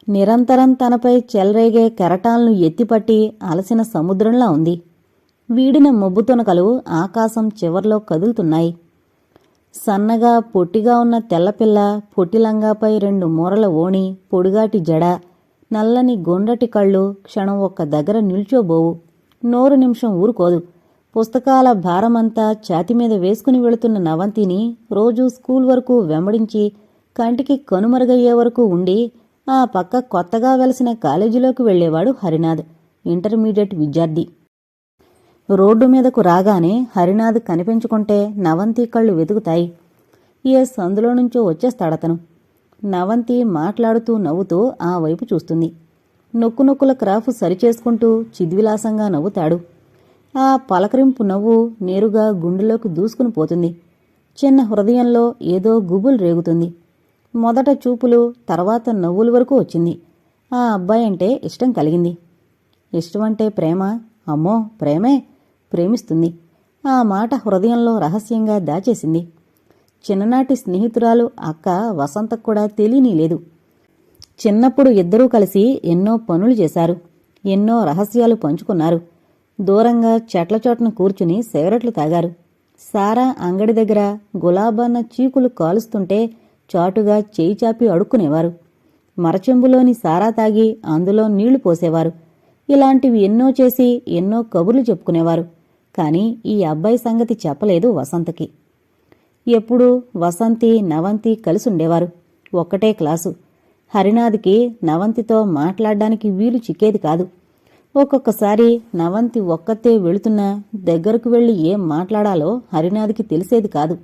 నిరంతరం తనపై చెలరేగే కెరటాలను ఎత్తిపట్టి అలసిన సముద్రంలా ఉంది. వీడిన మొబ్బుతొనకలు ఆకాశం చివర్లో కదులుతున్నాయి. సన్నగా పొట్టిగా ఉన్న తెల్లపిల్ల పొట్టిలంగాపై 2 మూరల ఓణి, పొడుగాటి జడ, నల్లని గొండ్రటి కళ్ళు క్షణం ఒక్క దగ్గర నిల్చోబోవు. నోరు నిమిషం ఊరుకోదు. పుస్తకాల భారమంతా ఛాతిమీద వేసుకుని వెళుతున్న నవంతిని రోజూ స్కూల్ వరకు వెంబడించి కంటికి కనుమరుగయ్యే వరకు ఉండి ఆ పక్క కొత్తగా వెలసిన కాలేజీలోకి వెళ్లేవాడు హరినాథ్, ఇంటర్మీడియట్ విద్యార్థి. రోడ్డు మీదకు రాగానే హరినాథ్ కనిపించుకుంటే నవంతి కళ్ళు వెతుకుతాయి. ఏ సందులో నుంచో వచ్చేస్తాడతను. నవంతి మాట్లాడుతూ నవ్వుతూ ఆ వైపు చూస్తుంది. నొక్కునొక్కుల క్రాఫ్ సరిచేసుకుంటూ చిద్విలాసంగా నవ్వుతాడు. ఆ పలకరింపు నవ్వు నేరుగా గుండెలోకి దూసుకుని పోతుంది. చిన్న హృదయంలో ఏదో గుబులు రేగుతుంది. మొదట చూపులు, తర్వాత నవ్వుల వరకు వచ్చింది. ఆ అబ్బాయి అంటే ఇష్టం కలిగింది. ఇష్టమంటే ప్రేమ? అమ్మో, ప్రేమే. ప్రేమిస్తుంది. ఆ మాట హృదయంలో రహస్యంగా దాచేసింది. చిన్ననాటి స్నేహితురాలు అక్క వసంతకు కూడా తెలియనీలేదు. చిన్నప్పుడు ఇద్దరూ కలిసి ఎన్నో పనులు చేశారు. ఎన్నో రహస్యాలు పంచుకున్నారు. దూరంగా చెట్ల చోటన కూర్చుని సిగరెట్లు తాగారు. సారా అంగడి దగ్గర గులాబన్న చీకులు కాలుస్తుంటే చాటుగా చేయి చాపి అడుక్కునేవారు. మరచెంబులోని సారా తాగి అందులో నీళ్లు పోసేవారు. ఇలాంటివి ఎన్నో చేసి ఎన్నో కబుర్లు చెప్పుకునేవారు. కాని ఈ అబ్బాయి సంగతి చెప్పలేదు వసంతకి. ఎప్పుడూ వసంతి, నవంతి కలిసుండేవారు. ఒక్కటే క్లాసు. హరినాథ్కి నవంతితో మాట్లాడ్డానికి వీలు చిక్కేది కాదు. ఒక్కొక్కసారి నవంతి ఒక్కతే వెళుతున్నా దగ్గరకు వెళ్లి ఏం మాట్లాడాలో హరినాథ్కి తెలిసేది కాదు.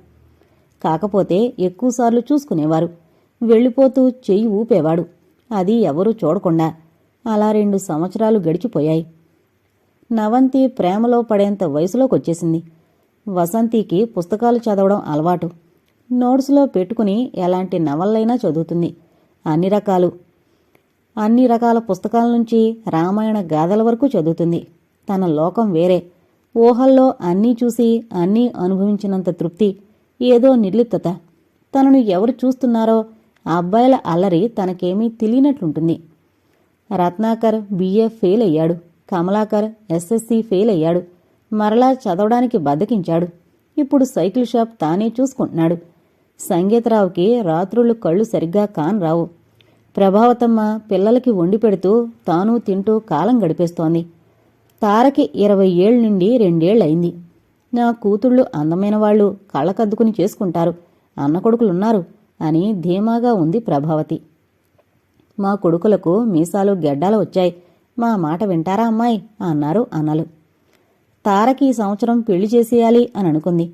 కాకపోతే ఎక్కువసార్లు చూసుకునేవారు. వెళ్ళిపోతూ చెయ్యి ఊపేవాడు. అది ఎవరూ చూడకుండా. అలా 2 సంవత్సరాలు గడిచిపోయాయి. నవంతి ప్రేమలో పడేంత వయసులోకొచ్చేసింది. వసంతికి పుస్తకాలు చదవడం అలవాటు. నోట్స్లో పెట్టుకుని ఎలాంటి నవల్లైనా చదువుతుంది. అన్ని రకాల పుస్తకాల నుంచి రామాయణ గాథల వరకు చదువుతుంది. తన లోకం వేరే. ఊహల్లో అన్నీ చూసి అన్నీ అనుభవించినంత తృప్తి, ఏదో నిర్లిప్తత. తనను ఎవరు చూస్తున్నారో ఆ అబ్బాయిల అల్లరి తనకేమీ తెలియనట్లుంటుంది. రత్నాకర్ BA ఫెయిల్ అయ్యాడు. కమలాకర్ SSC ఫెయిల్ అయ్యాడు. మరలా చదవడానికి బద్దకించాడు. ఇప్పుడు సైకిల్ షాప్ తానే చూసుకుంటున్నాడు. సంగీతరావుకి రాత్రుళ్ళు కళ్ళు సరిగ్గా కానరావు. ప్రభావతమ్మ పిల్లలకి వండి పెడుతూ తాను తింటూ కాలం గడిపేస్తోంది. తారకి 20 ఏళ్ల నుండి 2 ఏళ్లయింది. నా కూతుళ్ళు అందమైన వాళ్ళు, కళ్ళకద్దుకుని చేసుకుంటారు, అన్న కొడుకులున్నారు అని ధీమాగా ఉంది ప్రభావతి. మా కొడుకులకు మీసాలు గెడ్డాలు వచ్చాయి, మా మాట వింటారా అమ్మాయి అన్నారు అన్నలు. తారకి ఈ సంవత్సరం పెళ్లి చేసేయాలి అని అనుకుంది.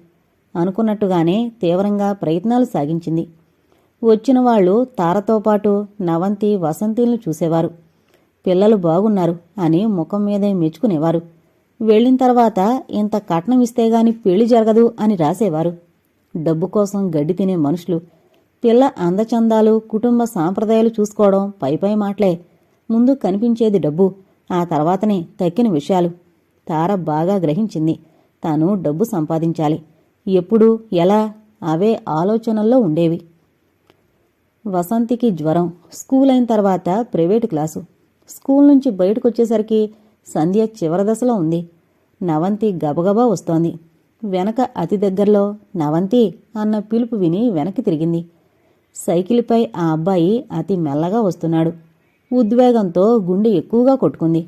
అనుకున్నట్టుగానే తీవ్రంగా ప్రయత్నాలు సాగించింది. వచ్చిన వాళ్లు తారతో పాటు నవంతి, వసంతిల్ని చూసేవారు. పిల్లలు బాగున్నారు అని ముఖం మీదే మెచ్చుకునేవారు. వెళ్లిన తర్వాత ఇంత కట్నం ఇస్తేగాని పెళ్లి జరగదు అని రాసేవారు. డబ్బు కోసం గడ్డి తినే మనుషులు. పిల్ల అందచందాలు, కుటుంబ సాంప్రదాయాలు చూసుకోవడం పైపై మాటలే. ముందు కనిపించేది డబ్బు, ఆ తర్వాతనే తక్కిన విషయాలు. తార బాగా గ్రహించింది. తాను డబ్బు సంపాదించాలి. ఎప్పుడు, ఎలా, అవే ఆలోచనల్లో ఉండేవి. వసంతికి జ్వరం. స్కూల్ అయిన తర్వాత ప్రైవేటు క్లాసు. స్కూల్ నుంచి బయటకొచ్చేసరికి సంధ్య చివరి దశలో ఉంది. నవంతి గబగబా వస్తోంది. వెనక అతి దగ్గరలో నవంతి అన్న పిలుపు విని వెనక్కి తిరిగింది. సైకిల్పై ఆ అబ్బాయి అతి మెల్లగా వస్తున్నాడు. ఉద్వేగంతో గుండె ఎక్కువగా కొట్టుకుంది.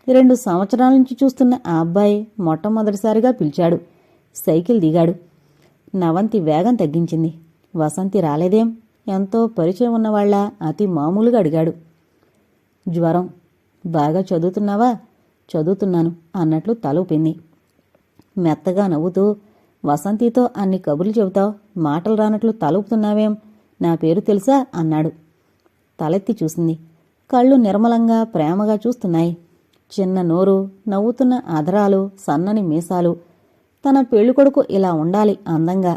2 సంవత్సరాల నుంచి చూస్తున్న ఆ అబ్బాయి మొట్టమొదటిసారిగా పిలిచాడు. సైకిల్ దిగాడు. నవంతి వేగం తగ్గించింది. వసంతి రాలేదేం? ఎంతో పరిచయం ఉన్నవాళ్ల అతి మామూలుగా అడిగాడు. జ్వరం. బాగా చదువుతున్నావా? చదువుతున్నాను అన్నట్లు తల ఊపింది. మెత్తగా నవ్వుతూ, వసంతితో అన్ని కబుర్లు చెబుతావు, మాటలు రానట్లు తల ఊపుతున్నావేం? నా పేరు తెలుసా అన్నాడు. తలెత్తి చూసింది. కళ్ళు నిర్మలంగా ప్రేమగా చూస్తున్నాయి. చిన్న నోరు, నవ్వుతున్న అధరాలు, సన్నని మీసాలు. తన పెళ్ళికొడుకు ఇలా ఉండాలి అందంగా.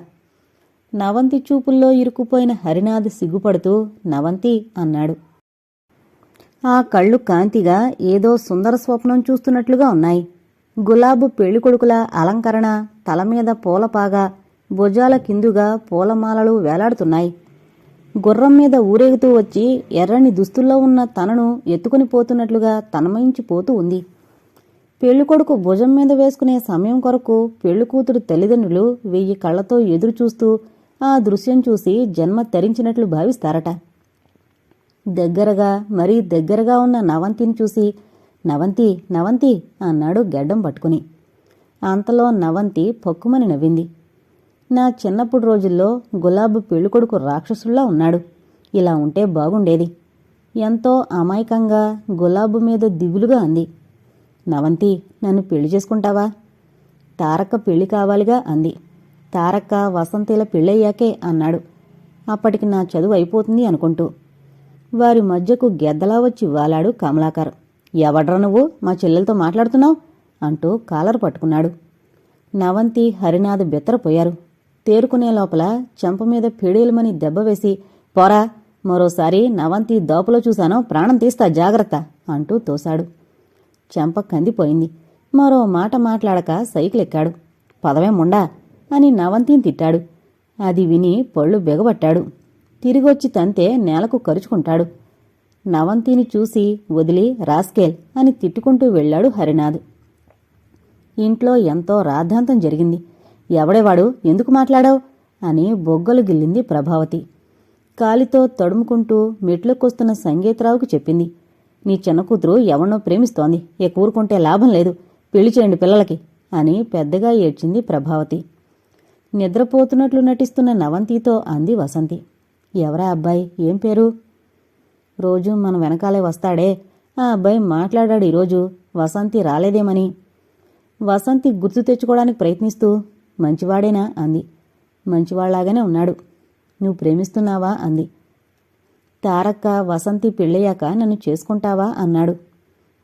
నవంతి చూపుల్లో ఇరుక్కుపోయిన హరినాథ్ సిగ్గుపడుతూ నవంతి అన్నాడు. ఆ కళ్ళు కాంతిగా ఏదో సుందర స్వప్నం చూస్తున్నట్లుగా ఉన్నాయి. గులాబు పెళ్ళికొడుకుల అలంకరణ, తలమీద పూలపాగా, భుజాల కిందుగా పూలమాలలు వేలాడుతున్నాయి. గుర్రం మీద ఊరేగుతూ వచ్చి ఎర్రని దుస్తుల్లో ఉన్న తనను ఎత్తుకుని పోతున్నట్లుగా తన్మయించిపోతూ ఉంది. పెళ్ళికొడుకు భుజం మీద వేసుకునే సమయం కొరకు పెళ్ళికూతురు తల్లిదండ్రులు 1000 కళ్లతో ఎదురుచూస్తూ ఆ దృశ్యం చూసి జన్మ తరించినట్లు భావిస్తారట. దగ్గరగా మరీ దగ్గరగా ఉన్న నవంతిని చూసి నవంతి నవంతి అన్నాడు గెడ్డం పట్టుకుని. అంతలో నవంతి పొక్కుమని నవ్వింది. నా చిన్నప్పుడు రోజుల్లో గులాబీ పెళ్ళికొడుకు రాక్షసుల్లా ఉన్నాడు. ఇలా ఉంటే బాగుండేది. ఎంతో అమాయకంగా గులాబీ మీద దిగులుగా అంది. నవంతి, నన్ను పెళ్లి చేసుకుంటావా? తారక్క పెళ్లి కావాలిగా అంది. తారక్క వసంతిల పెళ్ళయ్యాకే అన్నాడు. అప్పటికి నా చదువు అయిపోతుంది అనుకుంటూ. వారి మధ్యకు గెద్దలా వచ్చి వాలాడు కమలాకర్. ఎవడ్రా నువ్వు మా చెల్లెలతో మాట్లాడుతున్నావు అంటూ కాలర్ పట్టుకున్నాడు. నవంతి హరినాథ్ బెత్తరపోయారు. తేరుకునే లోపల చెంప మీద పేడేలుమని దెబ్బ వేసి, పోరా, మరోసారి నవంతి దోపలో చూశానో ప్రాణం తీస్తా జాగ్రత్త అంటూ తోశాడు. చెంప కందిపోయింది. మరో మాట మాట్లాడక సైకిల్ ఎక్కాడు. పదవే ముండా అని నవంతిని తిట్టాడు. అది విని పళ్ళు బెగబట్టాడు. తిరిగొచ్చి తంతే నేలకు కరుచుకుంటాడు. నవంతిని చూసి వదిలి రాస్కేల్ అని తిట్టుకుంటూ వెళ్లాడు హరినాథ్. ఇంట్లో ఎంతో రాద్ధాంతం జరిగింది. ఎవడేవాడు, ఎందుకు మాట్లాడావు అని బొగ్గలు గిల్లింది ప్రభావతి. కాలితో తడుముకుంటూ మెట్లకొస్తున్న సంగీతరావుకి చెప్పింది. నీ చిన్న కూతురు ఎవన్నో ప్రేమిస్తోంది. కూరుకుంటే లాభం లేదు. పెళ్లి చేయండి పిల్లలకి అని పెద్దగా ఏడ్చింది ప్రభావతి. నిద్రపోతున్నట్లు నటిస్తున్న నవంతితో అంది వసంతి. ఎవరా అబ్బాయి, ఏం పేరు? రోజు మన వెనకాలే వస్తాడే, ఆ అబ్బాయి మాట్లాడాడు ఈరోజు. వసంతి రాలేదేమని. వసంతి గుర్తు తెచ్చుకోవడానికి ప్రయత్నిస్తూ మంచివాడేనా అంది. మంచివాళ్లాగానే ఉన్నాడు. నువ్వు ప్రేమిస్తున్నావా అంది. తారక్క వసంతి పెళ్ళయ్యాక నన్ను చేసుకుంటావా అన్నాడు.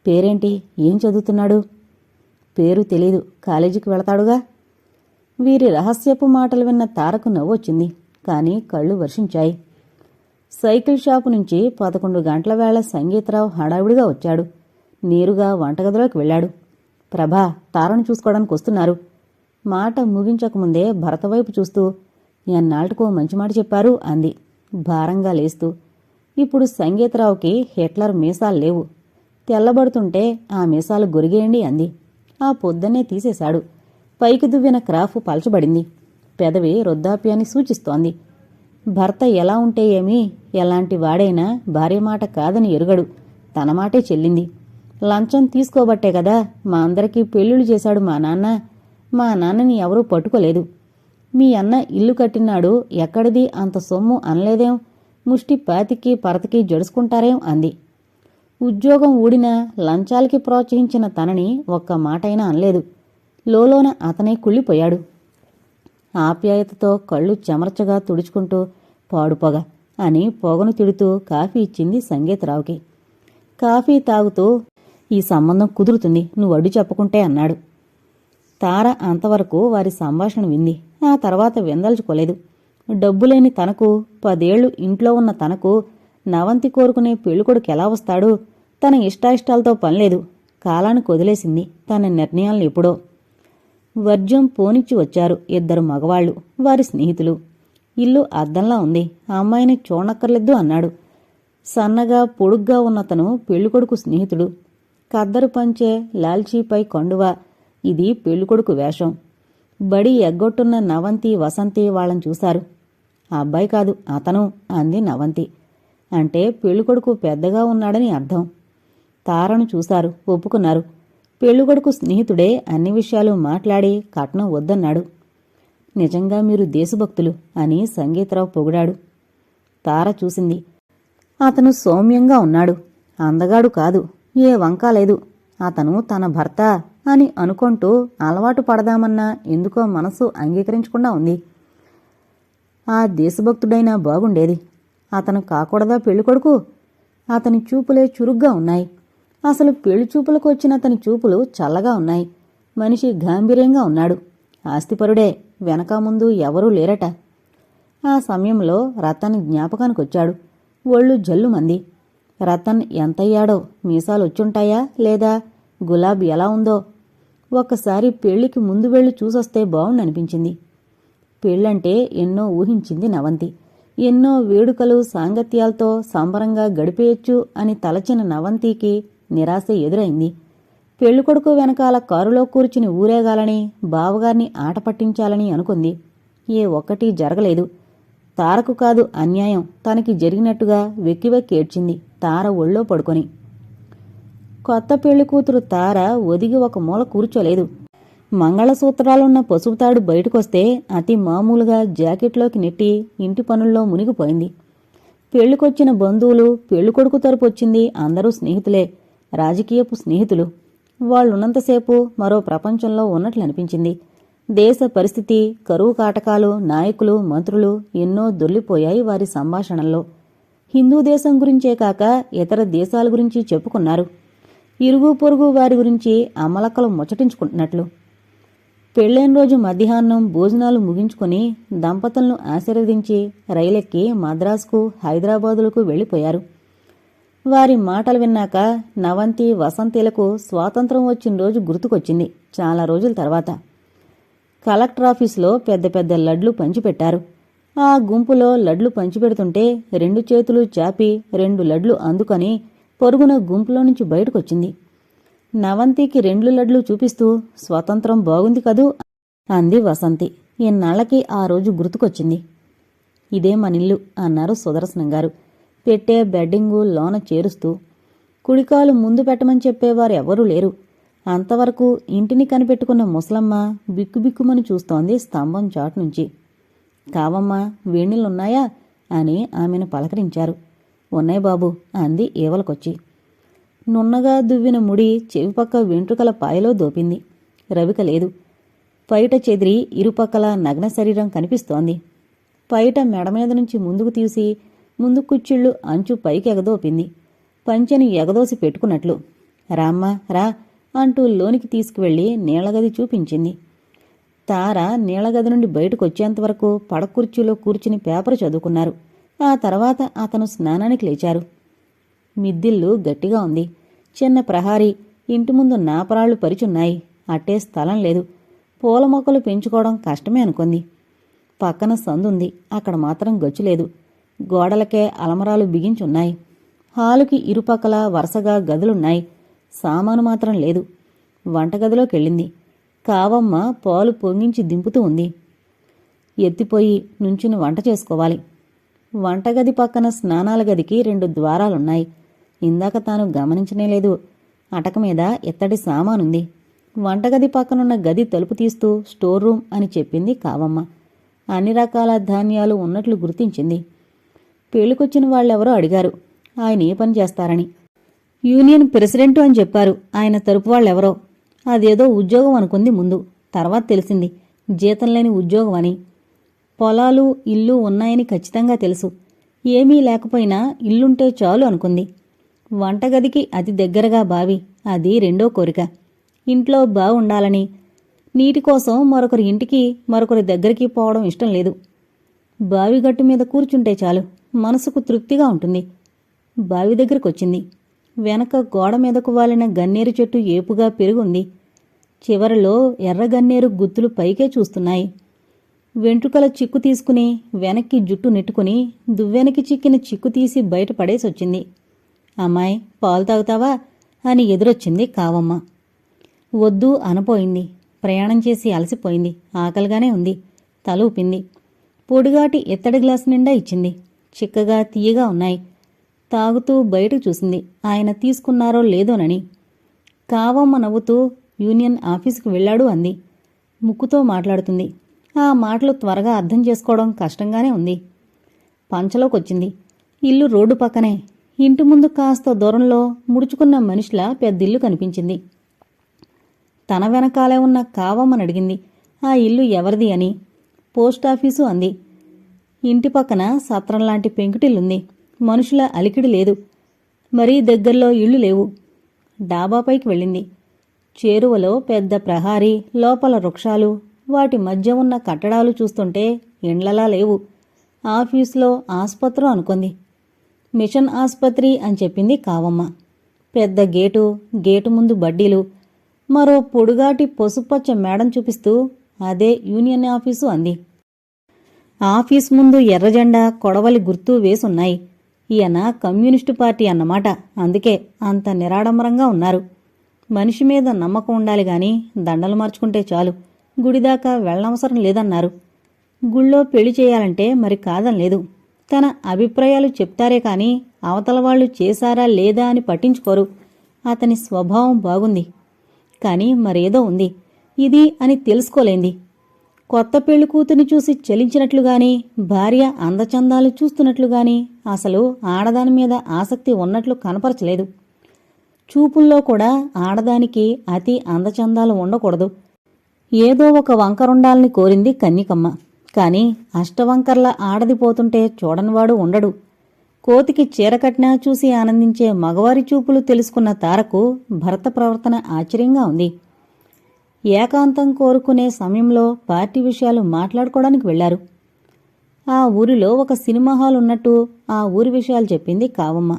పేరేంటి, ఏం చదువుతున్నాడు? పేరు తెలీదు, కాలేజీకి వెళతాడుగా. వీరి రహస్యపు మాటలు విన్న తారకు నవ్వొచ్చింది. కాని కళ్ళు వర్షించాయి. సైకిల్ షాపు నుంచి 11 గంటల వేళ సంగీతరావు హడావిడిగా వచ్చాడు. నేరుగా వంటగదిలోకి వెళ్ళాడు. ప్రభా, తారను చూసుకోవడానికి వస్తున్నారు. మాట ముగించకముందే భరత వైపు చూస్తూ, ఎన్నాళ్టుకో మంచి మాట చెప్పారు అంది భారంగా లేస్తూ. ఇప్పుడు సంగీతరావుకి హిట్లర్ మీసాలు లేవు. తెల్లబడుతుంటే ఆ మీసాలు గొరిగేయండి అంది. ఆ పొద్దున్నే తీసేశాడు. పైకి దువ్విన క్రాఫ్ పలచబడింది. పెదవి వృద్ధాప్యాన్ని సూచిస్తోంది. భర్త ఎలా ఉంటే ఏమీ, ఎలాంటి వాడైనా భార్య మాట కాదని ఎరుగడు. తన మాటే చెల్లింది. లంచం తీసుకోబట్టే కదా మా అందరికీ పెళ్ళిళ్ళు చేశాడు మా నాన్న. మా నాన్నని ఎవరూ పట్టుకోలేదు. మీ అన్న ఇల్లు కట్టినాడు, ఎక్కడిది అంత సొమ్ము అనలేదేం? ముష్టి పాతికి పరతకి జడుసుకుంటారేం అంది. ఉద్యోగం ఊడినా లంచాలకి ప్రోత్సహించిన తనని ఒక్క మాటైనా అనలేదు. లోలోన అతనే కుళ్ళిపోయాడు. ఆప్యాయతతో కళ్ళు చెమర్చగా తుడుచుకుంటూ పాడుపొగ అని పొగను తిడుతూ కాఫీ ఇచ్చింది సంగీతరావుకి. కాఫీ తాగుతూ ఈ సంబంధం కుదురుతుంది, నువ్వు అడ్డు చెప్పుకుంటే అన్నాడు. తార అంతవరకు వారి సంభాషణ వింది. ఆ తర్వాత విందల్చుకోలేదు. డబ్బులేని తనకు, 10 ఏళ్లు ఇంట్లో ఉన్న తనకు నవంతి కోరుకునే పెళ్ళికొడుకు ఎలా వస్తాడు? తన ఇష్టాయిష్టాలతో పనిలేదు. కాలానికి వదిలేసింది తన నిర్ణయాలను ఎప్పుడో. వర్జం పోనిచ్చి వచ్చారు 2 మగవాళ్లు, వారి స్నేహితులు. ఇల్లు అద్దంలా ఉంది, ఆ అమ్మాయిని చూడనక్కర్లేదు అన్నాడు. సన్నగా పొడుగ్గా ఉన్నతను పెళ్ళికొడుకు స్నేహితుడు. కద్దరు పంచే, లాల్చీపై కండువా, ఇది పెళ్ళికొడుకు వేషం. బడి ఎగ్గొట్టున్న నవంతి వసంతి వాళ్ళని చూశారు. ఆ అబ్బాయి కాదు, అతను అంది నవంతి. అంటే పెళ్ళికొడుకు పెద్దగా ఉన్నాడని అర్థం. తారను చూశారు, ఒప్పుకున్నారు. పెళ్ళికొడుకు స్నేహితుడే అన్ని విషయాలు మాట్లాడి కట్నం వద్దన్నాడు. నిజంగా మీరు దేశభక్తులు అని సంగీతరావు పొగిడాడు. తార చూసింది. అతను సౌమ్యంగా ఉన్నాడు. అందగాడు కాదు, ఏ వంకా లేదు. అతను తన భర్త అని అనుకుంటూ అలవాటు పడదామన్నా ఎందుకో మనసు అంగీకరించకుండా ఉంది. ఆ దేశభక్తుడైనా బాగుండేది. అతను కాకూడదా పెళ్ళికొడుకు? అతని చూపులే చురుగ్గా ఉన్నాయి. అసలు పెళ్లి చూపులకు వచ్చిన అతని చూపులు చల్లగా ఉన్నాయి. మనిషి గాంభీర్యంగా ఉన్నాడు. ఆస్తిపరుడే, వెనక ముందు ఎవరూ లేరట. ఆ సమయంలో రతన్ జ్ఞాపకానికొచ్చాడు. ఒళ్ళు జల్లుమంది. రతన్ ఎంతయ్యాడో, మీసాలొచ్చుంటాయా లేదా, గులాబ్ ఎలా ఉందో. ఒక్కసారి పెళ్లికి ముందు వెళ్లి చూసొస్తే బావుండనిపించింది. పెళ్ళంటే ఎన్నో ఊహించింది నవంతి. ఎన్నో వేడుకలు సాంగత్యాలతో సంబరంగా గడిపేయొచ్చు అని తలచిన నవంతికి నిరాశ ఎదురైంది. పెళ్ళికొడుకు వెనకాల కారులో కూర్చుని ఊరేగాలని, బావగారిని ఆట పట్టించాలని అనుకుంది. ఏ ఒక్కటీ జరగలేదు. తారకు కాదు అన్యాయం, తనకి జరిగినట్టుగా వెక్కి వెక్కి ఏడ్చింది తార ఒళ్ళో పడుకొని. కొత్త పెళ్లికూతురు తార ఒదిగి ఒక మూల కూర్చోలేదు. మంగళసూత్రాలున్న పసుపుతాడు బయటకొస్తే అతి మామూలుగా జాకెట్లోకి నెట్టి ఇంటి పనుల్లో మునిగిపోయింది. పెళ్లికొచ్చిన బంధువులు, పెళ్ళికొడుకు తరపు వచ్చింది అందరూ స్నేహితులే, రాజకీయపు స్నేహితులు. వాళ్లున్నంతసేపు మరో ప్రపంచంలో ఉన్నట్లనిపించింది. దేశ పరిస్థితి, కరువు కాటకాలు, నాయకులు, మంత్రులు ఎన్నో దొర్లిపోయాయి వారి సంభాషణల్లో. హిందూ దేశం గురించే కాక ఇతర దేశాల గురించి చెప్పుకున్నారు. ఇరుగు పొరుగు వారి గురించి అమ్మలక్కలు ముచ్చటించుకుంటున్నట్లు. పెళ్లైన రోజు మధ్యాహ్నం భోజనాలు ముగించుకుని దంపతులను ఆశీర్వదించి రైలెక్కి మద్రాసుకు, హైదరాబాదులకు వెళ్లిపోయారు. వారి మాటలు విన్నాక నవంతి, వసంతిలకు స్వాతంత్రం వచ్చిన రోజు గుర్తుకొచ్చింది చాలా రోజుల తర్వాత. కలెక్టర్ ఆఫీసులో పెద్ద పెద్ద లడ్లు పంచిపెట్టారు. ఆ గుంపులో లడ్లు పంచిపెడుతుంటే 2 చేతులు చాపి 2 లడ్లు అందుకొని పొరుగున గుంపులో నుంచి బయటకొచ్చింది. నవంతికి 2 లడ్లు చూపిస్తూ స్వతంత్రం బాగుంది కదూ అంది వసంతి. ఇన్నాళ్లకి ఆ రోజు గుర్తుకొచ్చింది. ఇదే మనిల్లు అన్నారు సుదర్శనం గారు పెట్టే బెడ్డింగు లోన చేరుస్తూ. కుడికాలు ముందు పెట్టమని చెప్పేవారు ఎవరూ లేరు. అంతవరకు ఇంటిని కనిపెట్టుకున్న ముసలమ్మ బిక్కుబిక్కుమని చూస్తోంది స్తంభం చాటునుంచి. కావమ్మా, వేణిళ్ళున్నాయా అని ఆమెను పలకరించారు. ఉన్నాయి బాబు అంది ఏవలకొచ్చి. నున్నగా దువ్విన ముడి చెవిపక్క వెంట్రుకల పాయలో దోపింది. రవిక లేదు. పైట చెదిరి ఇరుపక్కల నగ్న శరీరం కనిపిస్తోంది. పైట మెడమీద నుంచి ముందుకు తీసి ముందు కుచ్చిళ్ళు అంచు పైకి ఎగదోపింది, పంచెని ఎగదోసి పెట్టుకున్నట్లు. రామ్మా రా అంటూ లోనికి తీసుకువెళ్లి నీళ్లగది చూపించింది. తార నీళ్లగది నుండి బయటకొచ్చేంతవరకు పడకుర్చీలో కూర్చుని పేపర్ చదువుకున్నారు. ఆ తర్వాత అతను స్నానానికి లేచారు. మిద్దిల్లు గట్టిగా ఉంది. చిన్న ప్రహారీ, ఇంటి ముందు నాపరాళ్లు పరిచున్నాయి. అట్టే స్థలం లేదు. పూల మొక్కలు పెంచుకోవడం కష్టమే అనుకుంది. పక్కన సందుంది, అక్కడ మాత్రం గచ్చులేదు. గోడలకే అలమరాలు బిగించున్నాయి. హాలుకి ఇరుపక్కల వరుసగా గదులున్నాయి. సామాను మాత్రం లేదు. వంటగదిలోకెళ్ళింది. కావమ్మ పాలు పొంగించి దింపుతూ ఉంది. ఎత్తిపోయి నుంచుని వంట చేసుకోవాలి. వంటగది పక్కన స్నానాల గదికి 2 ద్వారాలున్నాయి. ఇందాక తాను గమనించనేలేదు. అటక మీద ఎత్తడి సామానుంది. వంటగది పక్కనున్న గది తలుపు తీస్తూ స్టోర్ రూమ్ అని చెప్పింది కావమ్మ. అన్ని రకాల ధాన్యాలు ఉన్నట్లు గుర్తించింది. పెళ్లికొచ్చిన వాళ్ళెవరో అడిగారు ఆయన ఏ పని చేస్తారని. యూనియన్ ప్రెసిడెంటు అని చెప్పారు. ఆయన తరపు వాళ్ళెవరో. అదేదో ఉద్యోగం అనుకుంది ముందు. తర్వాత తెలిసింది జీతం లేని ఉద్యోగం అని. పొలాలు, ఇల్లు ఉన్నాయని ఖచ్చితంగా తెలుసు. ఏమీ లేకపోయినా ఇల్లుంటే చాలు అనుకుంది. వంటగదికి అతి దగ్గరగా బావి, అది 2వ కోరిక. ఇంట్లో బావుండాలని. నీటి కోసం మరొకరి ఇంటికి, మరొకరి దగ్గరికి పోవడం ఇష్టం లేదు. బావిగట్టు మీద కూర్చుంటే చాలు, మనసుకు తృప్తిగా ఉంటుంది. బావి దగ్గరకొచ్చింది. వెనక గోడ మీదకు వాలిన గన్నేరు చెట్టు ఏపుగా పెరుగుంది. చివరలో ఎర్రగన్నేరు గుత్తులు పైకే చూస్తున్నాయి. వెంట్రుకల చిక్కు తీసుకుని వెనక్కి జుట్టు నెట్టుకుని దువ్వెనకి చిక్కిన చిక్కు తీసి బయట పడేసొచ్చింది. అమ్మాయి, పాలు తాగుతావా అని ఎదురొచ్చింది కావమ్మ. వద్దు అనపోయింది. ప్రయాణం చేసి అలసిపోయింది. ఆకలిగానే ఉంది. తల ఊపింది. పొడిగాటి ఎత్తడి గ్లాసు నిండా ఇచ్చింది. చిక్కగా తీయగా ఉన్నాయి. తాగుతూ బయటకు చూసింది ఆయన తీసుకున్నారో లేదోనని. కావమ్మ నవ్వుతూ యూనియన్ ఆఫీసుకు వెళ్లాడు అంది. ముక్కుతో మాట్లాడుతుంది. ఆ మాటలు త్వరగా అర్థం చేసుకోవడం కష్టంగానే ఉంది. పంచలోకొచ్చింది. ఇల్లు రోడ్డు పక్కనే. ఇంటి ముందు కాస్త దూరంలో ముడుచుకున్న మనిషిలా పెద్దిల్లు కనిపించింది. తన వెనకాలే ఉన్న కావమ్మనడిగింది ఆ ఇల్లు ఎవరిది అని. పోస్టాఫీసు అంది. ఇంటి పక్కన సత్రంలాంటి పెంకుటిల్లుంది. మనుషుల అలికిడి లేదు. మరీ దగ్గరలో ఇళ్లు లేవు. డాబాపైకి వెళ్ళింది. చేరువలో పెద్ద ప్రహారీ, లోపల వృక్షాలు, వాటి మధ్య ఉన్న కట్టడాలు చూస్తుంటే ఇండ్లలా లేవు. ఆఫీసులో ఆస్పత్రి అనుకుంది. మిషన్ ఆస్పత్రి అని చెప్పింది కావమ్మ. పెద్ద గేటు, గేటు ముందు బడ్డీలు, మరో పొడుగాటి పసుపచ్చ మేడం చూపిస్తూ అదే యూనియన్ ఆఫీసు అంది. ఆఫీస్ ముందు ఎర్రజెండా కొడవలి గుర్తు వేసున్నాయి. ఈయన కమ్యూనిస్టు పార్టీ అన్నమాట. అందుకే అంత నిరాడంబరంగా ఉన్నారు. మనిషి మీద నమ్మకం ఉండాలి గాని దండలు మార్చుకుంటే చాలు, గుడిదాకా వెళ్ళనవసరం లేదన్నారు. గుళ్ళో పెళ్లి చేయాలంటే మరి కాదనలేదు. తన అభిప్రాయాలు చెప్తారే కాని అవతల వాళ్ళు చేశారా లేదా అని పట్టించుకోరు. అతని స్వభావం బాగుంది. కాని మరేదో ఉంది, ఇది అని తెలుసుకోలేంది. కొత్త పెళ్లి కూతుని చూసి చలించినట్లుగాని, భార్య అందచందాలు చూస్తున్నట్లుగాని అసలు ఆడదాని మీద ఆసక్తి ఉన్నట్లు కనపరచలేదు. చూపుల్లో కూడా ఆడదానికి అతి అందచందాలు ఉండకూడదు. ఏదో ఒక వంకరుండాలని కోరింది కన్నికమ్మ. కాని అష్టవంకర్ల ఆడది పోతుంటే చూడనివాడు ఉండడు. కోతికి చీర కట్టినా చూసి ఆనందించే మగవారి చూపులు తెలుసుకున్న తారకు భర్త ప్రవర్తన ఆశ్చర్యంగా ఉంది. ఏకాంతం కోరుకునే సమయంలో పార్టీ విషయాలు మాట్లాడుకోవడానికి వెళ్లారు. ఆ ఊరిలో ఒక సినిమా హాల్ ఉన్నట్టు ఆ ఊరి విషయాలు చెప్పింది కావమ్మ.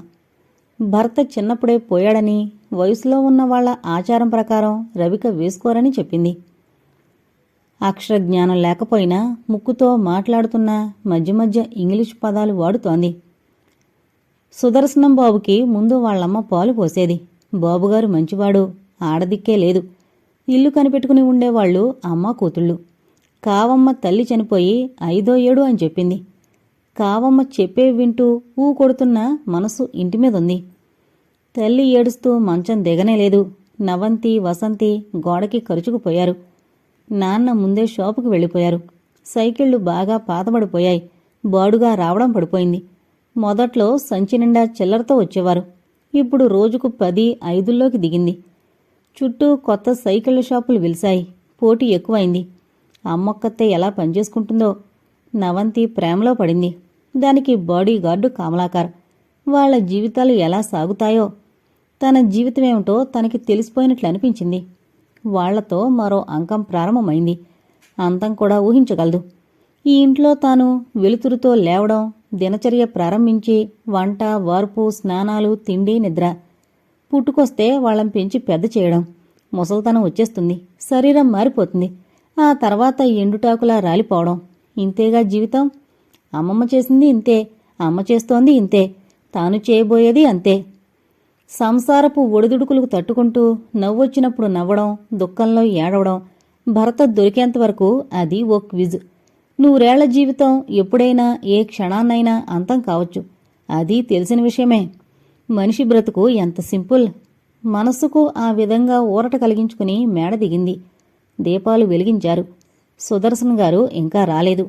భర్త చిన్నప్పుడే పోయాడని, వయసులో ఉన్న వాళ్ల ఆచారం ప్రకారం రవిక వేసుకోరని చెప్పింది. అక్షరజ్ఞానం లేకపోయినా ముక్కుతో మాట్లాడుతున్నా మధ్య మధ్య ఇంగ్లీష్ పదాలు వాడుతోంది. సుదర్శనం బాబుకి ముందు వాళ్లమ్మ పాలు పోసేది. బాబుగారు మంచివాడు, ఆడదిక్కే లేదు. ఇల్లు కనిపెట్టుకుని ఉండేవాళ్లు అమ్మ కూతుళ్ళు. కావమ్మ తల్లి చనిపోయి 5వ ఏడు అని చెప్పింది. కావమ్మ చెప్పే వింటూ ఊ కొడుతున్న మనసు ఇంటిమీదుంది. తల్లి ఏడుస్తూ మంచం దిగనేలేదు. నవంతి, వసంతి గోడకి కరుచుకుపోయారు. నాన్న ముందే షాపుకు వెళ్ళిపోయారు. సైకిళ్లు బాగా పాతబడిపోయాయి. బాడుగా రావడం పడిపోయింది. మొదట్లో సంచి నిండా చిల్లరతో వచ్చేవారు. ఇప్పుడు రోజుకు 10, 5లోకి దిగింది. చుట్టూ కొత్త సైకిళ్ల షాపులు వెలిశాయి. పోటీ ఎక్కువైంది. అమ్మొక్కతే ఎలా పనిచేసుకుంటుందో. నవంతి ప్రేమలో పడింది. దానికి బాడీ గార్డు కమలాకర్. వాళ్ల జీవితాలు ఎలా సాగుతాయో, తన జీవితమేమిటో తనకి తెలిసిపోయినట్లు అనిపించింది. వాళ్లతో మరో అంకం ప్రారంభమైంది. అంతం కూడా ఊహించగలదు. ఈ ఇంట్లో తాను వెలుతురుతో లేవడం, దినచర్య ప్రారంభించి వంట, వార్పు, స్నానాలు, తిండి, నిద్ర. పుట్టుకొస్తే వాళ్ళని పెంచి పెద్ద చేయడం. ముసల్తనం వచ్చేస్తుంది. శరీరం మారిపోతుంది. ఆ తర్వాత ఎండుటాకులా రాలిపోవడం. ఇంతేగా జీవితం. అమ్మమ్మ చేసింది ఇంతే, అమ్మ చేస్తోంది ఇంతే, తాను చేయబోయేది అంతే. సంసారపు ఒడిదుడుకులకు తట్టుకుంటూ నవ్వొచ్చినప్పుడు నవ్వడం, దుఃఖంలో ఏడవడం. భర్త దొరికేంతవరకు అది ఓ క్విజ్. 100 జీవితం ఎప్పుడైనా ఏ క్షణాన్నైనా అంతం కావచ్చు. అది తెలిసిన విషయమే. మనిషి బ్రతుకు ఎంత సింపుల్. మనస్సుకు ఆ విధంగా ఊరట కలిగించుకుని మేడ దిగింది. దీపాలు వెలిగించారు. సుదర్శన్ గారు ఇంకా రాలేదు.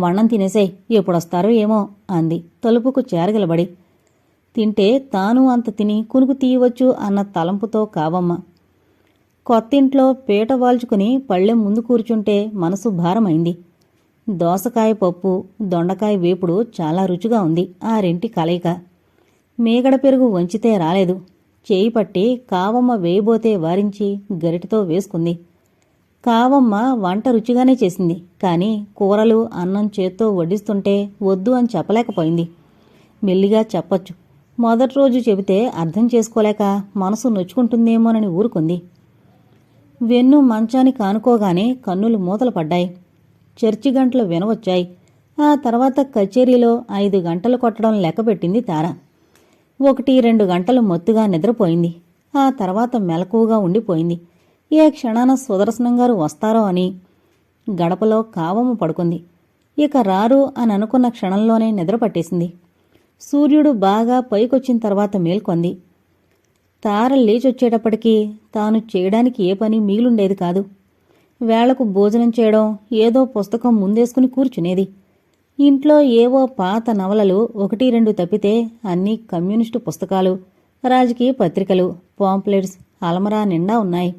వన్నం తినేసేయ్, ఎప్పుడొస్తారో ఏమో అంది తలుపుకు చేరగలబడి. తింటే తాను అంత తిని కునుకు తీయవచ్చు అన్న తలంపుతో కావమ్మ. కొత్తింట్లో పీట వాల్చుకుని పళ్ళెం ముందు కూర్చుంటే మనసు భారమైంది. దోసకాయ పప్పు, దొండకాయ వేపుడు చాలా రుచిగా ఉంది. ఆ రెంటి కలయిక. మేగడ పెరుగు వంచితే రాలేదు. చేయి పట్టి కావమ్మ వేయబోతే వారించి గరిటతో వేసుకుంది. కావమ్మ వంట రుచిగానే చేసింది. కాని కూరలు, అన్నం చేత్తో వడ్డిస్తుంటే వద్దు అని చెప్పలేకపోయింది. మెల్లిగా చెప్పొచ్చు. మొదటి రోజు చెబితే అర్థం చేసుకోలేక మనసు నొచ్చుకుంటుందేమోనని ఊరుకుంది. వెన్ను మంచానికి ఆనుకోగానే కన్నులు మూతలు పడ్డాయి. చర్చి గంటలు వినవచ్చాయి. ఆ తర్వాత కచేరీలో 5 గంటలు కొట్టడం లెక్కపెట్టింది తార. 1-2 గంటలు మత్తుగా నిద్రపోయింది. ఆ తర్వాత మెలకువగా ఉండిపోయింది. ఏ క్షణాన సుదర్శనం గారు వస్తారో అని. గడపలో కావమ్మ పడుకుంది. ఇక రారు అని అనుకున్న క్షణంలోనే నిద్రపట్టేసింది. సూర్యుడు బాగా పైకొచ్చిన తర్వాత మేల్కొంది. తార లేచొచ్చేటప్పటికీ తాను చేయడానికి ఏ పని మిగిలుండేది కాదు. వేళకు భోజనం చేయడం, ఏదో పుస్తకం ముందేసుకుని కూర్చునేది. ఇంట్లో ఏవో పాత నవలలు 1-2 తప్పితే అన్నీ కమ్యూనిస్టు పుస్తకాలు, రాజకీయ పత్రికలు, పాంప్లెట్స్ అలమరా నిండా ఉన్నాయి.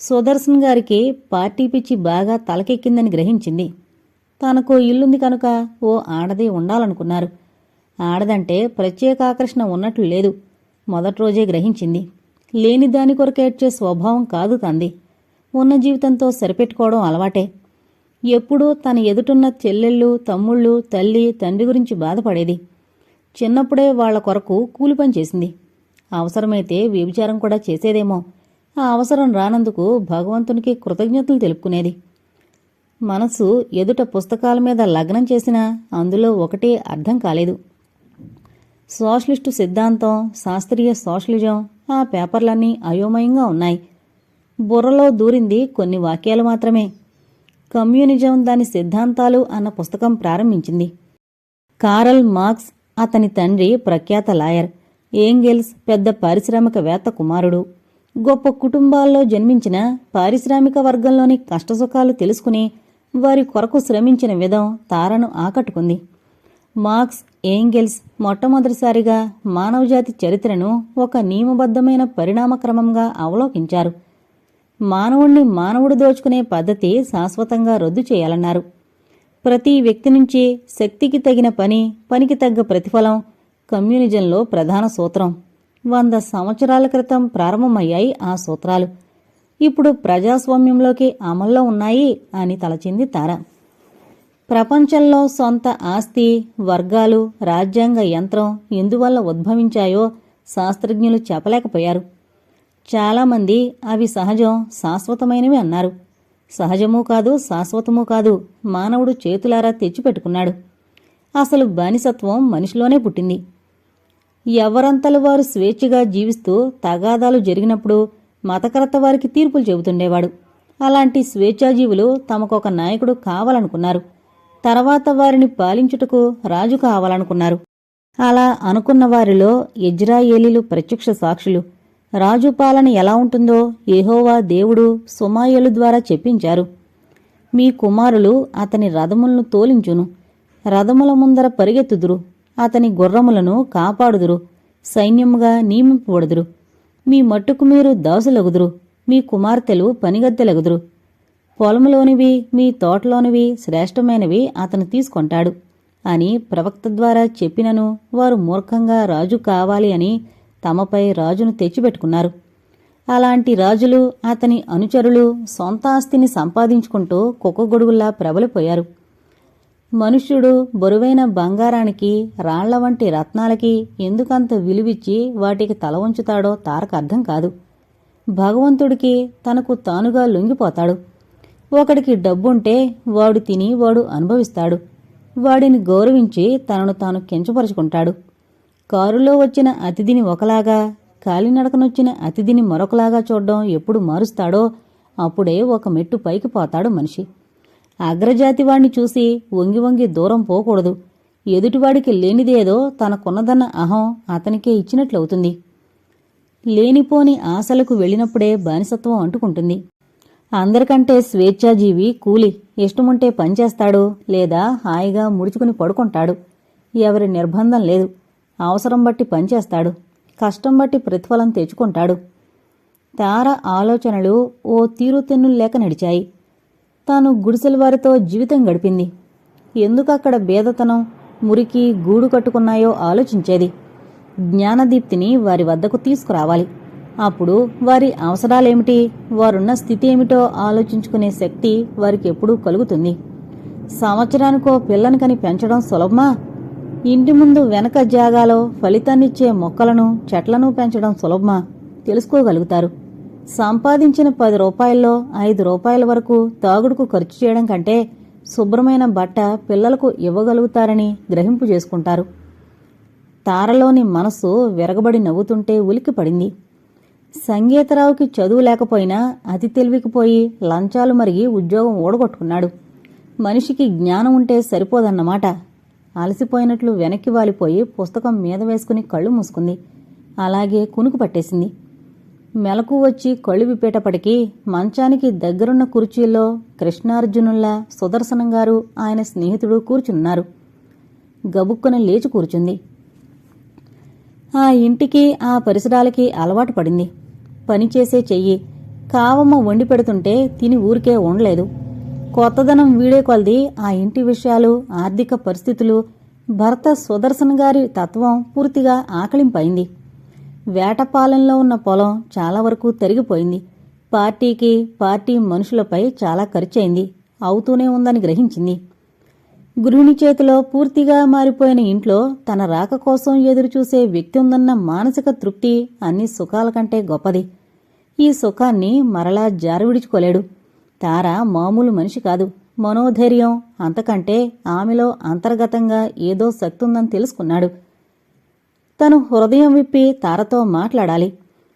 సుదర్శన్ గారికి పార్టీ పిచ్చి బాగా తలకెక్కిందని గ్రహించింది. తనకో ఇల్లుంది కనుక ఓ ఆడది ఉండాలనుకున్నారు. ఆడదంటే ప్రత్యేక ఆకర్షణ ఉన్నట్లు లేదు. మొదటి రోజే గ్రహించింది. లేని దాని కొరకేడ్చే స్వభావం కాదు తంది. ఉన్న జీవితంతో సరిపెట్టుకోవడం అలవాటే. ఎప్పుడూ తన ఎదుటున్న చెల్లెళ్ళు, తమ్ముళ్ళు, తల్లి, తండ్రి గురించి బాధపడేది. చిన్నప్పుడే వాళ్ల కొరకు కూలిపని చేసింది. అవసరమైతే వ్యభిచారం కూడా చేసేదేమో. ఆ అవసరం రానందుకు భగవంతునికి కృతజ్ఞతలు తెలుపుకునేది. మనసు ఎదుట పుస్తకాల మీద లగ్నం చేసినా అందులో ఒకటే అర్థం కాలేదు. సోషలిస్టు సిద్ధాంతం, శాస్త్రీయ సోషలిజం, ఆ పేపర్లన్నీ అయోమయంగా ఉన్నాయి. బుర్రలో దూరింది కొన్ని వాక్యాలు మాత్రమే. కమ్యూనిజం దాని సిద్ధాంతాలు అన్న పుస్తకం ప్రారంభించింది. కారల్ మార్క్స్ అతని తండ్రి ప్రఖ్యాత లాయర్, ఏంగెల్స్ పెద్ద పారిశ్రామికవేత్త కుమారుడు. గొప్ప కుటుంబాల్లో జన్మించిన పారిశ్రామిక వర్గంలోని కష్టసుఖాలు తెలుసుకుని వారి కొరకు శ్రమించిన విధం తారను ఆకట్టుకుంది. మార్క్స్, ఏంగెల్స్ మొట్టమొదటిసారిగా మానవజాతి చరిత్రను ఒక నియమబద్ధమైన పరిణామక్రమంగా అవలోకించారు. మానవుణ్ణి మానవుడు దోచుకునే పద్ధతి శాశ్వతంగా రద్దు చేయాలన్నారు. ప్రతి వ్యక్తి నుంచి శక్తికి తగిన పని, పనికి తగ్గ ప్రతిఫలం కమ్యూనిజంలో ప్రధాన సూత్రం. 100 సంవత్సరాల క్రితం ప్రారంభమయ్యాయి ఆ సూత్రాలు. ఇప్పుడు ప్రజాస్వామ్యంలోకి అమల్లో ఉన్నాయి అని తలచింది తార. ప్రపంచంలో సొంత ఆస్తి, వర్గాలు, రాజ్యాంగ యంత్రం ఎందువల్ల ఉద్భవించాయో శాస్త్రజ్ఞులు చెప్పలేకపోయారు. చాలామంది అవి సహజం, శాశ్వతమైనవి అన్నారు. సహజమూ కాదు, శాశ్వతమూ కాదు, మానవుడు చేతులారా తెచ్చిపెట్టుకున్నాడు. అసలు బానిసత్వం మనిషిలోనే పుట్టింది. ఎవరంతలు వారు స్వేచ్ఛగా జీవిస్తూ తగాదాలు జరిగినప్పుడు మతకర్త వారికి తీర్పులు చెబుతుండేవాడు. అలాంటి స్వేచ్ఛాజీవులు తమకొక నాయకుడు కావాలనుకున్నారు. తర్వాత వారిని పాలించుటకు రాజు కావాలనుకున్నారు. అలా అనుకున్న వారిలో ఇజ్రాయేలీలు ప్రత్యక్ష సాక్షులు. రాజు పాలన ఎలా ఉంటుందో యెహోవా దేవుడు సుమాయేలు ద్వారా చెప్పించారు. మీ కుమారులు అతని రథములను తోలించును, రథముల ముందర పరిగెత్తుదురు, అతని గుర్రములను కాపాడుదురు, సైన్యముగా నియమింపబడుదురు. మీ మట్టుకు మీరు దాసులగుదురు, మీ కుమార్తెలు పనిగద్దెలగుదురు. పొలంలోనివి, మీ తోటలోనివి శ్రేష్టమైనవి అతను తీసుకొంటాడు అని ప్రవక్త ద్వారా చెప్పినను వారు మూర్ఖంగా రాజు కావాలి అని తమపై రాజును తెచ్చిపెట్టుకున్నారు. అలాంటి రాజులు, అతని అనుచరులు సొంత ఆస్తిని సంపాదించుకుంటూ కుక్కగొడుగుల్లా ప్రబలిపోయారు. మనుష్యుడు బరువైన బంగారానికి, రాళ్ల వంటి రత్నాలకి ఎందుకంత విలువిచ్చి వాటికి తల వంచుతాడో తారకు అర్థం కాదు. భగవంతుడికి తనకు తానుగా లొంగిపోతాడు. ఒకడికి డబ్బుంటే వాడు తిని వాడు అనుభవిస్తాడు. వాడిని గౌరవించి తనను తాను కించపరుచుకుంటాడు. కారులో వచ్చిన అతిథిని ఒకలాగా, కాలినడకనొచ్చిన అతిథిని మరొకలాగా చూడ్డం ఎప్పుడు మారుస్తాడో అప్పుడే ఒక మెట్టు పైకి పోతాడు మనిషి. అగ్రజాతివాణ్ణి చూసి వంగి వంగి దూరం పోకూడదు. ఎదుటివాడికి లేనిదేదో తనకున్నదన్న అహం అతనికే ఇచ్చినట్లవుతుంది. లేనిపోని ఆశలకు వెళ్ళినప్పుడే బానిసత్వం అంటుకుంటుంది. అందరికంటే స్వేచ్ఛాజీవి కూలి. ఇష్టముంటే పనిచేస్తాడు, లేదా హాయిగా ముడుచుకుని పడుకుంటాడు. ఎవరి నిర్బంధం లేదు. అవసరం బట్టి పనిచేస్తాడు, కష్టం బట్టి ప్రతిఫలం తెచ్చుకుంటాడు. తార ఆలోచనలు ఓ తీరుతెన్నుల్లేక నడిచాయి. తాను గుడిసెలవారితో జీవితం గడిపింది. ఎందుకక్కడ బేదతనం, మురికి గూడు కట్టుకున్నాయో ఆలోచించేది. జ్ఞానదీప్తిని వారి వద్దకు తీసుకురావాలి. అప్పుడు వారి అవసరాలేమిటి, వారున్న స్థితి ఏమిటో ఆలోచించుకునే శక్తి వారికి ఎప్పుడూ కలుగుతుంది. సంవత్సరానికో పిల్లని కని పెంచడం సులభమా? ఇంటి ముందు వెనక జాగాలో ఫలితాన్నిచ్చే మొక్కలను, చెట్లను పెంచడం సులభమా? తెలుసుకోగలుగుతారు. సంపాదించిన 10 రూపాయల్లో 5 రూపాయల వరకు తాగుడుకు ఖర్చు చేయడం కంటే శుభ్రమైన బట్ట పిల్లలకు ఇవ్వగలుగుతారని గ్రహింపు చేసుకుంటారు. తారలోని మనస్సు విరగబడి నవ్వుతుంటే ఉలిక్కిపడింది. సంగీతరావుకి చదువు లేకపోయినా అతి తెలివికి పోయి లంచాలు మరిగి ఉద్యోగం ఓడగొట్టుకున్నాడు. మనిషికి జ్ఞానం ఉంటే సరిపోదన్నమాట. అలసిపోయినట్లు వెనక్కి వాలిపోయి పుస్తకం మీద వేసుకుని కళ్ళు మూసుకుంది. అలాగే కునుకు పట్టేసింది. మెలకు వచ్చి కళ్ళు విప్పేటప్పటికీ మంచానికి దగ్గరున్న కుర్చీల్లో కృష్ణార్జునుల్లా సుదర్శనం గారు, ఆయన స్నేహితుడు కూర్చున్నారు. గబుక్కున లేచి కూర్చుంది. ఆ ఇంటికి, ఆ పరిసరాలకి అలవాటు పడింది. పనిచేసే చెయ్యి. కావమ్మ వండి పెడుతుంటే తిని ఊరికే ఉండలేదు. కొత్తదనం వీడే కొలది ఆ ఇంటి విషయాలు, ఆర్థిక పరిస్థితులు, భర్త సుదర్శన్ గారి తత్వం పూర్తిగా ఆకలింపైంది. వేటపాలెంలో ఉన్న పొలం చాలా వరకు తరిగిపోయింది. పార్టీకి, పార్టీ మనుషులపై చాలా ఖర్చయింది. అవుతూనే ఉందని గ్రహించింది. గృహిణి చేతిలో పూర్తిగా మారిపోయిన ఇంట్లో తన రాక కోసం ఎదురుచూసే వ్యక్తి ఉందన్న మానసిక తృప్తి అన్ని సుఖాల కంటే గొప్పది. ఈ సుఖాన్ని మరలా జారవిడుచుకోలేడు. తార మామూలు మనిషి కాదు. మనోధైర్యం, అంతకంటే ఆమెలో అంతర్గతంగా ఏదో శక్తి ఉందని తెలుసుకున్నాడు. తను హృదయం విప్పి తారతో మాట్లాడాలి.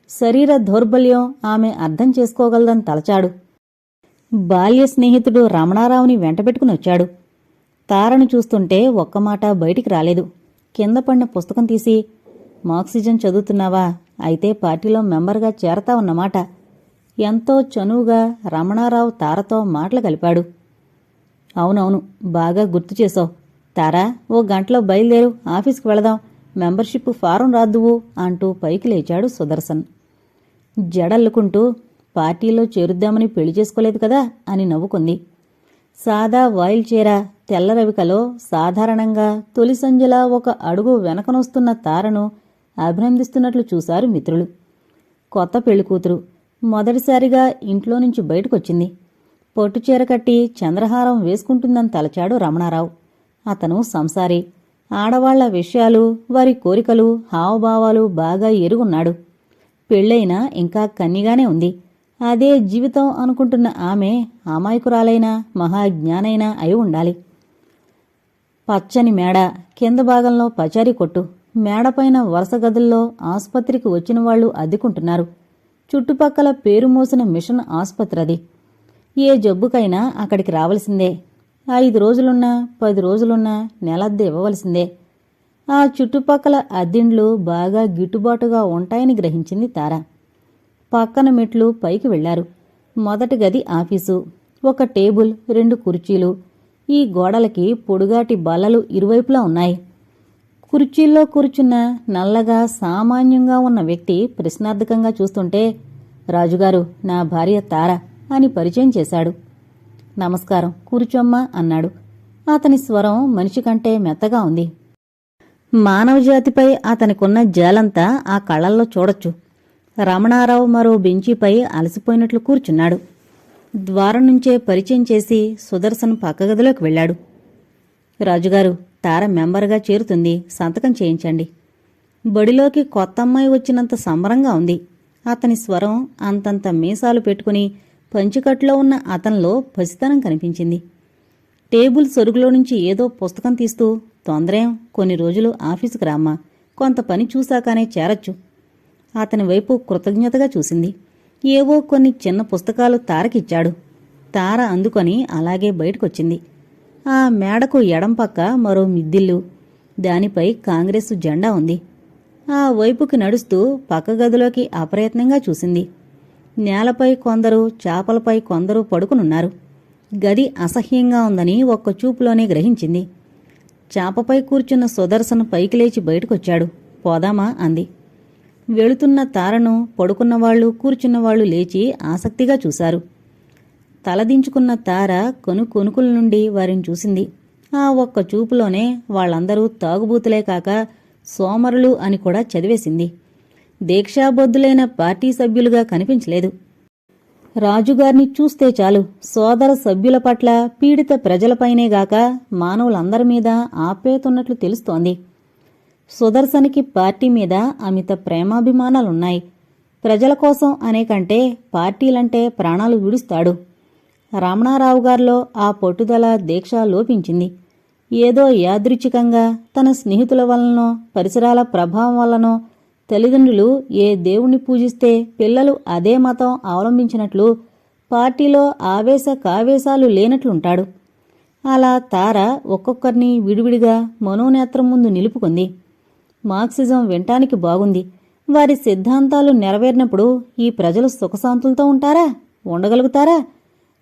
శరీర దౌర్బల్యం ఆమె అర్థం చేసుకోగలదని తలచాడు. బాల్య స్నేహితుడు రమణారావుని వెంటబెట్టుకుని వచ్చాడు. తారను చూస్తుంటే ఒక్క మాట బయటికి రాలేదు. కింద పడిన పుస్తకం తీసి, మార్క్సిజం చదువుతున్నావా? అయితే పార్టీలో మెంబర్గా చేరతావన్నమాట. ఎంతో చనువుగా రమణారావు తారతో మాటలు కలిపాడు. అవునవును, బాగా గుర్తు చేసావు. తారా, ఓ గంటలో బయలుదేరు, ఆఫీస్కి వెళదాం, మెంబర్షిప్ ఫారం రాద్దువు అంటూ పైకి లేచాడు సుదర్శన్. జడల్లుకుంటూ, పార్టీలో చేరుద్దామని పెళ్లి చేసుకోలేదు కదా అని నవ్వుకుంది. సాదా వాయిల్ చీర, తెల్ల రవికలో సాధారణంగా తొలి సంజల ఒక అడుగు వెనకనొస్తున్న తారను అభినందిస్తున్నట్లు చూశారు మిత్రులు. కొత్త పెళ్లికూతురు మొదటిసారిగా ఇంట్లో నుంచి బయటకొచ్చింది. పొట్టుచీర కట్టి చంద్రహారం వేసుకుంటుందని తలచాడు రమణారావు. అతను సంసారి. ఆడవాళ్ల విషయాలు, వారి కోరికలు, హావభావాలు బాగా ఎరుగున్నాడు. పెళ్ళైనా ఇంకా కన్నిగానే ఉంది. అదే జీవితం అనుకుంటున్న ఆమె అమాయకురాలైనా మహాజ్ఞానైనా అయి ఉండాలి. పచ్చని మేడ, కింద భాగంలో పచారీ కొట్టు, మేడపైన వరుస గదుల్లో ఆసుపత్రికి వచ్చిన వాళ్లు అద్దెకుంటున్నారు. చుట్టుపక్కల పేరు మోసిన మిషన్ ఆసుపత్రది. ఏ జబ్బుకైనా అక్కడికి రావలసిందే. 5 రోజులున్నా 10 రోజులున్నా నెలద్దె ఇవ్వవలసిందే. ఆ చుట్టుపక్కల అద్దెండ్లు బాగా గిట్టుబాటుగా ఉంటాయని గ్రహించింది తార. పక్కన మెట్లు పైకి వెళ్లారు. మొదటి గది ఆఫీసు. ఒక టేబుల్, 2 కుర్చీలు. ఈ గోడలకి పొడుగాటి బల్లలు ఇరువైపులా ఉన్నాయి. కుర్చీల్లో కూర్చున్న నల్లగా సామాన్యంగా ఉన్న వ్యక్తి ప్రశ్నార్థకంగా చూస్తుంటే, రాజుగారు, నా భార్య తార అని పరిచయం చేశాడు. నమస్కారం, కూర్చోమ్మా అన్నాడు. అతని స్వరం మనిషి కంటే మెత్తగా ఉంది. మానవజాతిపై అతనికున్న జాలంతా ఆ కళ్ళల్లో చూడొచ్చు. రమణారావు మరో బెంచీపై అలసిపోయినట్లు కూర్చున్నాడు. ద్వారం నుంచే పరిచయం చేసి సుదర్శన్ పక్క గదిలోకి వెళ్లాడు. రాజుగారు, తార మెంబర్గా చేరుతుంది, సంతకం చేయించండి. బడిలోకి కొత్త అమ్మాయి వచ్చినంత సంబరంగా ఉంది. అతని స్వరం అంతంత మీసాలు పెట్టుకుని పంచికట్లో ఉన్న అతనిలో పసితనం కనిపించింది. టేబుల్ సొరుగులో నుంచి ఏదో పుస్తకం తీస్తూ, తొందరేం, కొన్ని రోజులు ఆఫీసుకు రామ్మా, కొంత పని చూశాకనే చేరొచ్చు. అతని వైపు కృతజ్ఞతగా చూసింది. ఏవో కొన్ని చిన్న పుస్తకాలు తారకిచ్చాడు. తార అందుకొని అలాగే బయటకొచ్చింది. ఆ మేడకు ఎడంపక్క మరో మిద్దిల్లు. దానిపై కాంగ్రెసు జెండా ఉంది. ఆ వైపుకి నడుస్తూ పక్క గదిలోకి అప్రయత్నంగా చూసింది. నేలపై కొందరు, చాపలపై కొందరు పడుకునున్నారు. గది అసహ్యంగా ఉందని ఒక్క చూపులోనే గ్రహించింది. చాపపై కూర్చున్న సుదర్శన్ పైకి లేచి బయటకొచ్చాడు. పోదామా అంది. వెళుతున్న తారను పడుకున్నవాళ్లు, కూర్చున్నవాళ్లు లేచి ఆసక్తిగా చూశారు. తలదించుకున్న తార కొనుకొనుకుల నుండి వారిని చూసింది. ఆ ఒక్క చూపులోనే వాళ్లందరూ తాగుబూతులే కాక సోమరులు అని కూడా చదివేసింది. దీక్షాబద్ధులైన పార్టీ సభ్యులుగా కనిపించలేదు. రాజుగారిని చూస్తే చాలు సోదర సభ్యుల పట్ల, పీడిత ప్రజలపైనేగాక మానవులందరి మీద ఆప్యాయతున్నట్లు తెలుస్తోంది. సుదర్శన్కి పార్టీ మీద అమిత ప్రేమాభిమానాలున్నాయి. ప్రజల కోసం అనేకంటే పార్టీలంటే ప్రాణాలు విడుస్తాడు. రమణారావు గారిలో ఆ పట్టుదల, దీక్ష లోపించింది. ఏదో యాదృచ్ఛికంగా తన స్నేహితుల వలనో, పరిసరాల ప్రభావం వల్లనో, తల్లిదండ్రులు ఏ దేవుణ్ణి పూజిస్తే పిల్లలు అదే మతం అవలంబించినట్లు పార్టీలో ఆవేశ కావేశాలు లేనట్లుంటాడు. అలా తార ఒక్కొక్కరిని విడివిడిగా మనోనేత్రం ముందు నిలుపుకుంది. మార్క్సిజం వినటానికి బాగుంది. వారి సిద్ధాంతాలు నెరవేరినప్పుడు ఈ ప్రజలు సుఖశాంతులతో ఉంటారా? ఉండగలుగుతారా?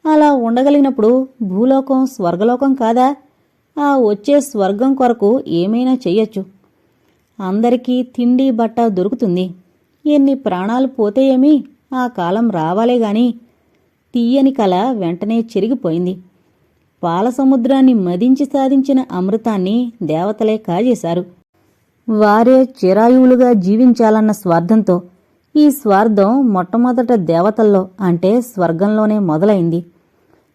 అలా ఉండగలిగినప్పుడు భూలోకం స్వర్గలోకం కాదా? ఆ వచ్చే స్వర్గం కొరకు ఏమైనా చెయ్యొచ్చు. అందరికీ తిండి బట్ట దొరుకుతుంది. ఎన్ని ప్రాణాలు పోతే ఏమి, ఆ కాలం రావాలేగాని. తీయని కల వెంటనే చెరిగిపోయింది. పాలసముద్రాన్ని మదించి సాధించిన అమృతాన్ని దేవతలే కాజేశారు. వారే చిరాయువులుగా జీవించాలన్న స్వార్థంతో. ఈ స్వార్థం మొట్టమొదట దేవతల్లో, అంటే స్వర్గంలోనే మొదలైంది.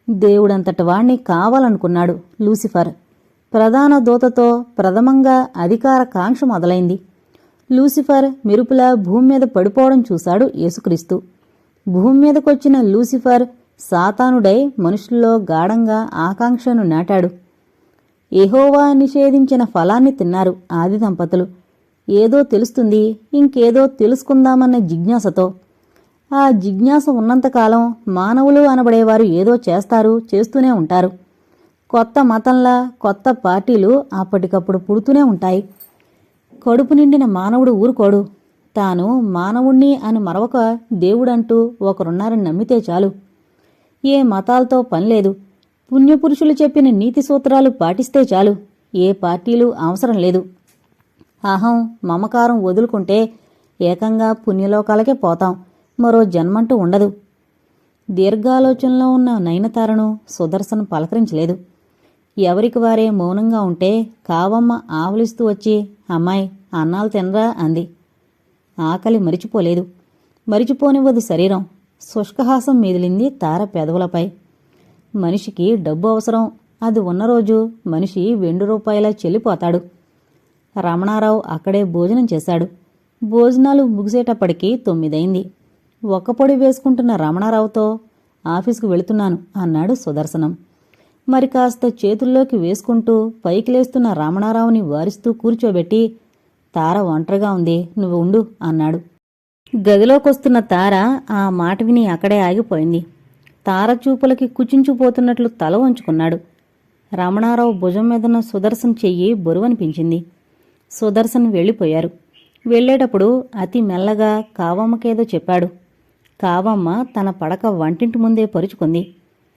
దేవుడంతటి వాణ్ణి కావాలనుకున్నాడు లూసిఫర్. ప్రధాన దూతతో ప్రథమంగా అధికార కాంక్ష మొదలైంది. లూసిఫర్ మెరుపులా భూమి మీద పడిపోవడం చూశాడు యేసుక్రీస్తు. భూమి మీదకొచ్చిన లూసిఫర్ సాతానుడై మనుషుల్లో గాఢంగా ఆకాంక్షను నాటాడు. యెహోవా నిషేధించిన ఫలాన్ని తిన్నారు ఆది దంపతులు. ఏదో తెలుస్తుంది, ఇంకేదో తెలుసుకుందామన్న జిజ్ఞాసతో. ఆ జిజ్ఞాస ఉన్నంతకాలం మానవులు అనబడేవారు ఏదో చేస్తారు, చేస్తూనే ఉంటారు. కొత్త మతంలా కొత్త పార్టీలు అప్పటికప్పుడు పుడుతూనే ఉంటాయి. కడుపు నిండిన మానవుడు ఊరుకోడు. తాను మానవుణ్ణి అని మరొక దేవుడంటూ ఒకరున్నారని నమ్మితే చాలు. ఏ మతాలతో పనిలేదు. పుణ్యపురుషులు చెప్పిన నీతి సూత్రాలు పాటిస్తే చాలు. ఏ పార్టీలు అవసరం లేదు. అహం, మమకారం వదులుకుంటే ఏకంగా పుణ్యలోకాలకే పోతాం. మరో జన్మంటూ ఉండదు. దీర్ఘాలోచనలో ఉన్న నయనతారను సుదర్శన్ పలకరించలేదు. ఎవరికి వారే మౌనంగా ఉంటే కావమ్మ ఆవలిస్తూ వచ్చి, అమ్మాయి అన్నాలు తినరా అంది. ఆకలి మరిచిపోలేదు. మరిచిపోనివ్వదు శరీరం. శుష్కహాసం మీదిలింది తార పెదవులపై. మనిషికి డబ్బు అవసరం. అది ఉన్నరోజు మనిషి ₹2 చెల్లిపోతాడు. రమణారావు అక్కడే భోజనం చేశాడు. భోజనాలు ముగిసేటప్పటికి 9 అయింది. ఒక్కపొడి వేసుకుంటున్న రమణారావుతో ఆఫీసుకు వెళుతున్నాను అన్నాడు సుదర్శనం. మరి కాస్త చేతుల్లోకి వేసుకుంటూ పైకి లేస్తున్న రమణారావుని వారిస్తూ కూర్చోబెట్టి, తార ఒంటరిగా ఉంది, నువ్వు ఉండు అన్నాడు. గదిలోకొస్తున్న తార ఆ మాట విని అక్కడే ఆగిపోయింది. తార చూపులకి కుచించుపోతున్నట్లు తల వంచుకున్నాడు. రమణారావు భుజం మీదన్న సుదర్శన్ చెయ్యి బరువనిపించింది. సుదర్శన్ వెళ్ళిపోయారు. వెళ్లేటప్పుడు అతి మెల్లగా కావమ్మకేదో చెప్పాడు. కావమ్మ తన పడక వంటింటి ముందే పరుచుకుంది.